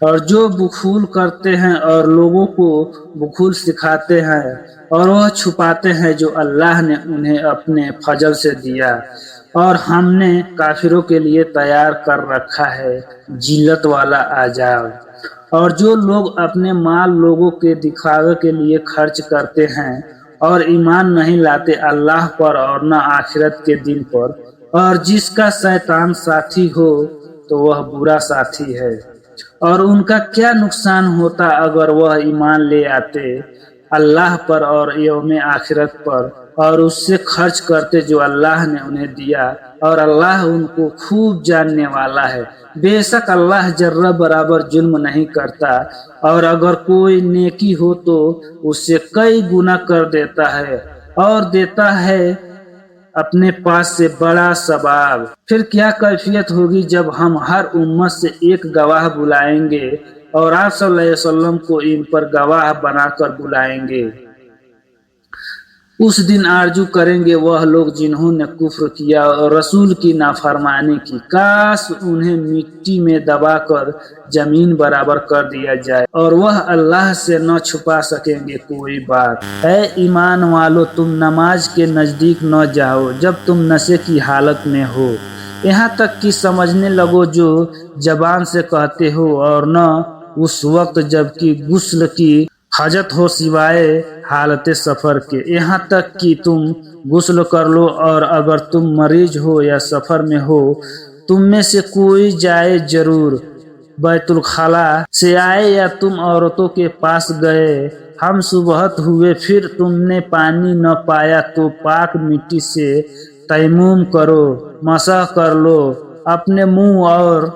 اور جو بخول کرتے ہیں اور لوگوں کو بخول سکھاتے ہیں اور وہ چھپاتے ہیں جو اللہ نے انہیں اپنے فضل سے دیا، اور ہم نے کافروں کے لیے تیار کر رکھا ہے ذلت والا عذاب۔ اور جو لوگ اپنے مال لوگوں کے دکھاوے کے لیے خرچ کرتے ہیں اور ایمان نہیں لاتے اللہ پر اور نہ آخرت کے دن پر، اور جس کا شیطان ساتھی ہو تو وہ برا ساتھی ہے۔ اور ان کا کیا نقصان ہوتا اگر وہ ایمان لے آتے اللہ پر اور یوم آخرت پر، اور اس سے خرچ کرتے جو اللہ نے انہیں دیا، اور اللہ ان کو خوب جاننے والا ہے۔ بے شک اللہ ذرہ برابر ظلم نہیں کرتا، اور اگر کوئی نیکی ہو تو اس سے کئی گنا کر دیتا ہے اور دیتا ہے اپنے پاس سے بڑا ثواب۔ پھر کیا کیفیت ہوگی جب ہم ہر امت سے ایک گواہ بلائیں گے اور آپ صلی اللہ علیہ وسلم کو ان پر گواہ بنا کر بلائیں گے۔ اس دن آرزو کریں گے وہ لوگ جنہوں نے کفر کیا اور رسول کی نافرمانی کی، کاش انہیں مٹی میں دبا کر زمین برابر کر دیا جائے، اور وہ اللہ سے نہ چھپا سکیں گے کوئی بات۔ اے ایمان والو، تم نماز کے نزدیک نہ جاؤ جب تم نشے کی حالت میں ہو، یہاں تک کہ سمجھنے لگو جو زبان سے کہتے ہو، اور نہ اس وقت جبکہ غسل کی حاجت ہو سوائے حالت سفر کے، یہاں تک کہ تم غسل کر لو، اور اگر تم مریض ہو یا سفر میں ہو تم میں سے کوئی جائے ضرور بیت الخلا سے آئے یا تم عورتوں کے پاس گئے، ہم صبحت ہوئے پھر تم نے پانی نہ پایا تو پاک مٹی سے تیمم کرو، مسح کر لو اپنے منہ اور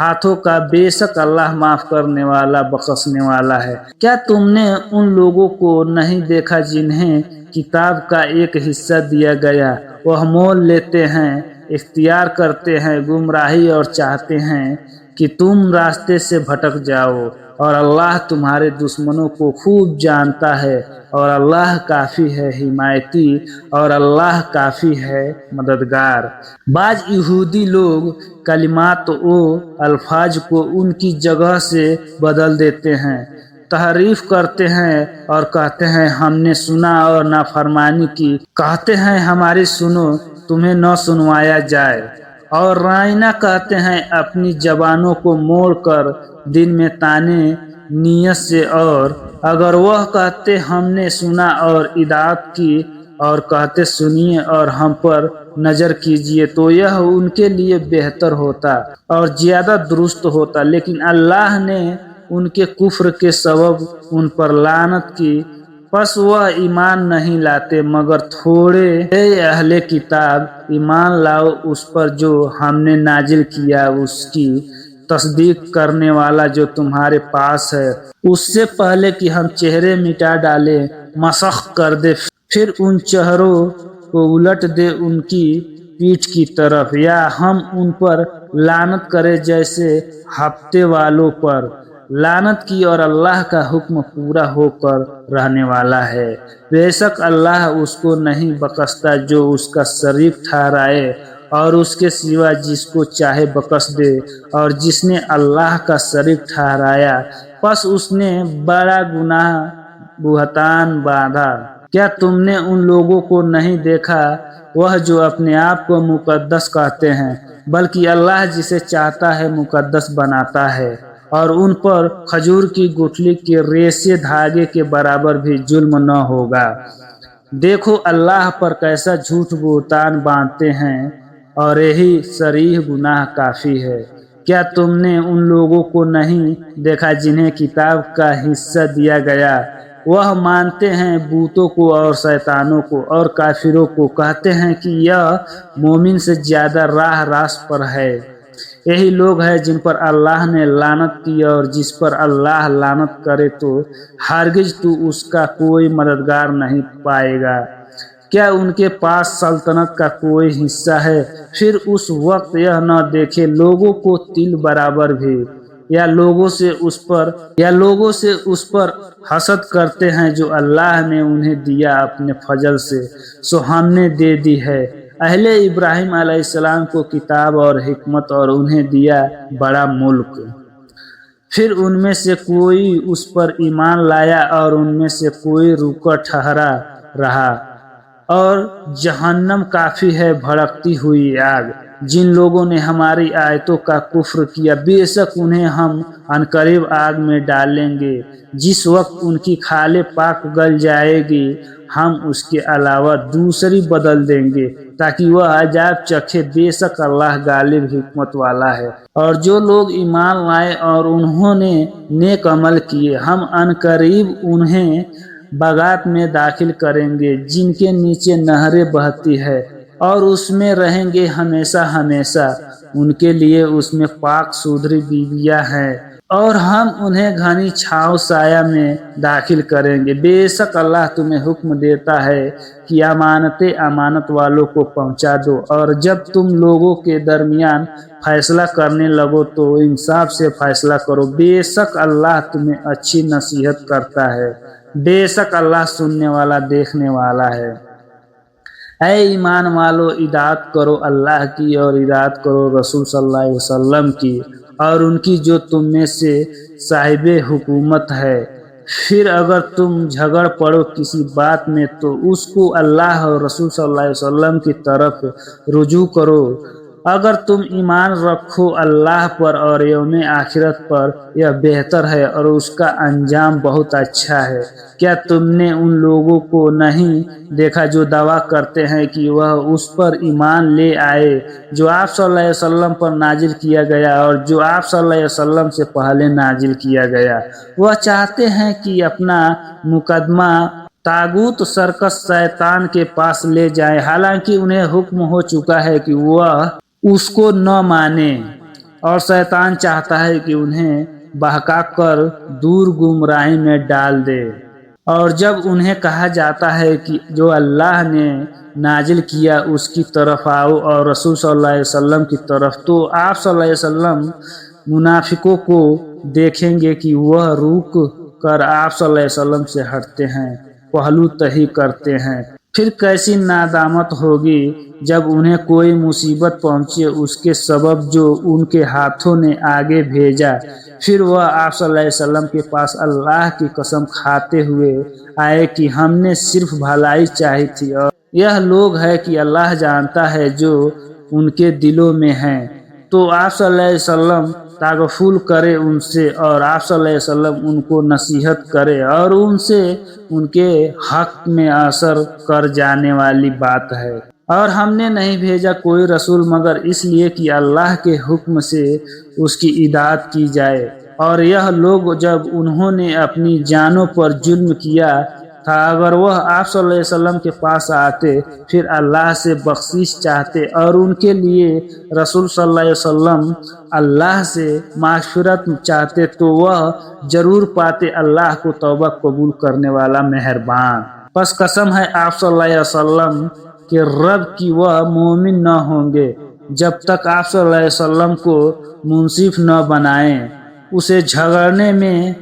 ہاتھوں کا، بے شک اللہ معاف کرنے والا بخشنے والا ہے۔ کیا تم نے ان لوگوں کو نہیں دیکھا جنہیں کتاب کا ایک حصہ دیا گیا، وہ مول لیتے ہیں، اختیار کرتے ہیں گمراہی اور چاہتے ہیں کہ تم راستے سے بھٹک جاؤ، اور اللہ تمہارے دشمنوں کو خوب جانتا ہے، اور اللہ کافی ہے حمایتی، اور اللہ کافی ہے مددگار۔ بعض یہودی لوگ کلمات و الفاظ کو ان کی جگہ سے بدل دیتے ہیں، تحریف کرتے ہیں اور کہتے ہیں ہم نے سنا اور نافرمانی کی، کہتے ہیں ہماری سنو تمہیں نہ سنوایا جائے، اور رائنا کہتے ہیں اپنی زبانوں کو موڑ کر دن میں تانے نیت سے، اور اگر وہ کہتے ہم نے سنا اور اطاعت کی، اور کہتے سنیے اور ہم پر نظر کیجیے، تو یہ ان کے لیے بہتر ہوتا اور زیادہ درست ہوتا، لیکن اللہ نے ان کے کفر کے سبب ان پر لعنت کی، پس وہ ایمان نہیں لاتے مگر تھوڑے۔ اے اہل کتاب، ایمان لاؤ اس پر جو ہم نے نازل کیا، اس کی تصدیق کرنے والا جو تمہارے پاس ہے، اس سے پہلے کہ ہم چہرے مٹا ڈالیں، مسخ کر دے، پھر ان چہروں کو الٹ دے ان کی پیٹھ کی طرف، یا ہم ان پر لعنت کرے جیسے ہفتے والوں پر لعنت کی، اور اللہ کا حکم پورا ہو کر رہنے والا ہے۔ بے شک اللہ اس کو نہیں بخشتا جو اس کا شریک ٹھہرائے، اور اس کے سوا جس کو چاہے بخش دے، اور جس نے اللہ کا شریک ٹھہرایا پس اس نے بڑا گناہ بہتان باندھا۔ کیا تم نے ان لوگوں کو نہیں دیکھا وہ جو اپنے آپ کو مقدس کہتے ہیں، بلکہ اللہ جسے چاہتا ہے مقدس بناتا ہے، اور ان پر کھجور کی گٹھلی کے ریشے دھاگے کے برابر بھی ظلم نہ ہوگا۔ دیکھو اللہ پر کیسا جھوٹ بہتان باندھتے ہیں، اور یہی صریح گناہ کافی ہے۔ کیا تم نے ان لوگوں کو نہیں دیکھا جنہیں کتاب کا حصہ دیا گیا، وہ مانتے ہیں بتوں کو اور شیطانوں کو، اور کافروں کو کہتے ہیں کہ یہ مومن سے زیادہ راہ راست پر ہے۔ یہی لوگ ہیں جن پر اللہ نے لعنت کی، اور جس پر اللہ لعنت کرے تو ہرگز تو اس کا کوئی مددگار نہیں پائے گا۔ کیا ان کے پاس سلطنت کا کوئی حصہ ہے؟ پھر اس وقت یہ نہ دیکھے لوگوں کو تل برابر بھی، یا لوگوں سے اس پر حسد کرتے ہیں جو اللہ نے انہیں دیا اپنے فضل سے، سو ہم نے دے دی ہے۔ اہل ابراہیم علیہ السلام کو کتاب اور حکمت، اور انہیں دیا بڑا ملک۔ پھر ان میں سے کوئی اس پر ایمان لایا اور ان میں سے کوئی رکا ٹھہرا رہا۔ اور جہنم کافی ہے بھڑکتی ہوئی آگ، جن لوگوں نے ہماری آیتوں کا کفر کیا، بے شک انہیں ہم عنقریب آگ میں ڈالیں گے۔ جس وقت ان کی کھالیں پاک گل جائے گی، ہم اس کے علاوہ دوسری بدل دیں گے تاکہ وہ عذاب چکھے، بے شک اللہ غالب حکمت والا ہے۔ اور جو لوگ ایمان لائے اور انہوں نے نیک عمل کیے، ہم عنقریب انہیں باغات میں داخل کریں گے جن کے نیچے نہریں بہتی ہے، اور اس میں رہیں گے ہمیشہ ہمیشہ۔ ان کے لیے اس میں پاک ستھری بیویاں ہیں، اور ہم انہیں گھنی چھاؤں سایہ میں داخل کریں گے۔ بے شک اللہ تمہیں حکم دیتا ہے کہ امانتیں امانت والوں کو پہنچا دو، اور جب تم لوگوں کے درمیان فیصلہ کرنے لگو تو انصاف سے فیصلہ کرو، بے شک اللہ تمہیں اچھی نصیحت کرتا ہے، بے شک اللہ سننے والا دیکھنے والا ہے۔ اے ایمان والو، اطاعت کرو اللہ کی اور اطاعت کرو رسول صلی اللہ علیہ وسلم کی اور ان کی جو تم میں سے صاحب حکومت ہے۔ پھر اگر تم جھگڑ پڑو کسی بات میں تو اس کو اللہ اور رسول صلی اللہ علیہ وسلم کی طرف رجوع کرو۔ اگر تم ایمان رکھو اللہ پر اور یوم آخرت پر، یہ بہتر ہے اور اس کا انجام بہت اچھا ہے۔ کیا تم نے ان لوگوں کو نہیں دیکھا جو دعویٰ کرتے ہیں کہ وہ اس پر ایمان لے آئے جو آپ صلی اللہ علیہ وسلم پر نازل کیا گیا اور جو آپ صلی اللہ علیہ وسلم سے پہلے نازل کیا گیا؟ وہ چاہتے ہیں کہ اپنا مقدمہ طاغوت سرکش شیطان کے پاس لے جائیں، حالانکہ انہیں حکم ہو چکا ہے کہ وہ اس کو نہ مانیں، اور شیطان چاہتا ہے کہ انہیں بہکا کر دور گمراہی میں ڈال دے۔ اور جب انہیں کہا جاتا ہے کہ جو اللہ نے نازل کیا اس کی طرف آؤ اور رسول صلی اللہ علیہ وسلم کی طرف، تو آپ صلی اللہ علیہ وسلم منافقوں کو دیکھیں گے کہ وہ رک کر آپ صلی اللہ علیہ وسلم سے ہٹتے ہیں، پہلو تہی کرتے ہیں۔ پھر کیسی ندامت ہوگی جب انہیں کوئی مصیبت پہنچے اس کے سبب جو ان کے ہاتھوں نے آگے بھیجا، پھر وہ آپ صلی اللہ علیہ وسلم کے پاس اللہ کی قسم کھاتے ہوئے آئے کہ ہم نے صرف بھلائی چاہی تھی، اور یہ لوگ ہے کہ اللہ جانتا ہے جو ان کے دلوں میں ہیں۔ تو آپ صلی اللہ علیہ وسلم تغافل کرے ان سے، اور آپ صلی اللہ علیہ وسلم ان کو نصیحت کرے اور ان سے ان کے حق میں اثر کر جانے والی بات ہے۔ اور ہم نے نہیں بھیجا کوئی رسول مگر اس لیے کہ اللہ کے حکم سے اس کی اطاعت کی جائے، اور یہ لوگ جب انہوں نے اپنی جانوں پر ظلم کیا تھا، اگر وہ آپ صلی اللہ علیہ وسلم کے پاس آتے پھر اللہ سے بخشش چاہتے اور ان کے لیے رسول صلی اللہ علیہ وسلم اللہ سے مغفرت چاہتے تو وہ ضرور پاتے اللہ کو توبہ قبول کرنے والا مہربان۔ پس قسم ہے آپ صلی اللہ علیہ وسلم کے رب کی وہ مومن نہ ہوں گے جب تک آپ صلی اللہ علیہ وسلم کو منصف نہ بنائیں اسے جھگڑنے میں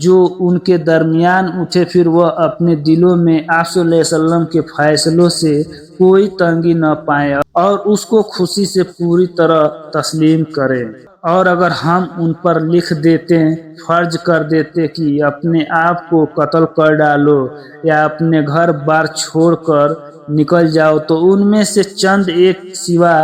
جو ان کے درمیان اٹھے، پھر وہ اپنے دلوں میں آپ صلی اللہ علیہ وسلم کے فیصلوں سے کوئی تنگی نہ پائیں اور اس کو خوشی سے پوری طرح تسلیم کریں۔ اور اگر ہم ان پر لکھ دیتے، فرض کر دیتے کہ اپنے آپ کو قتل کر ڈالو یا اپنے گھر بار چھوڑ کر نکل جاؤ تو ان میں سے چند ایک سوا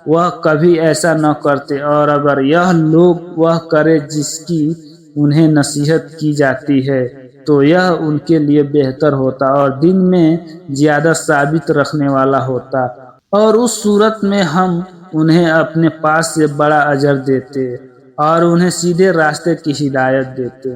وہ کبھی ایسا نہ کرتے، اور اگر یہ لوگ وہ کرے جس کی انہیں نصیحت کی جاتی ہے تو یہ ان کے لیے بہتر ہوتا اور دن میں زیادہ ثابت رکھنے والا ہوتا، اور اس صورت میں ہم انہیں اپنے پاس سے بڑا اجر دیتے اور انہیں سیدھے راستے کی ہدایت دیتے۔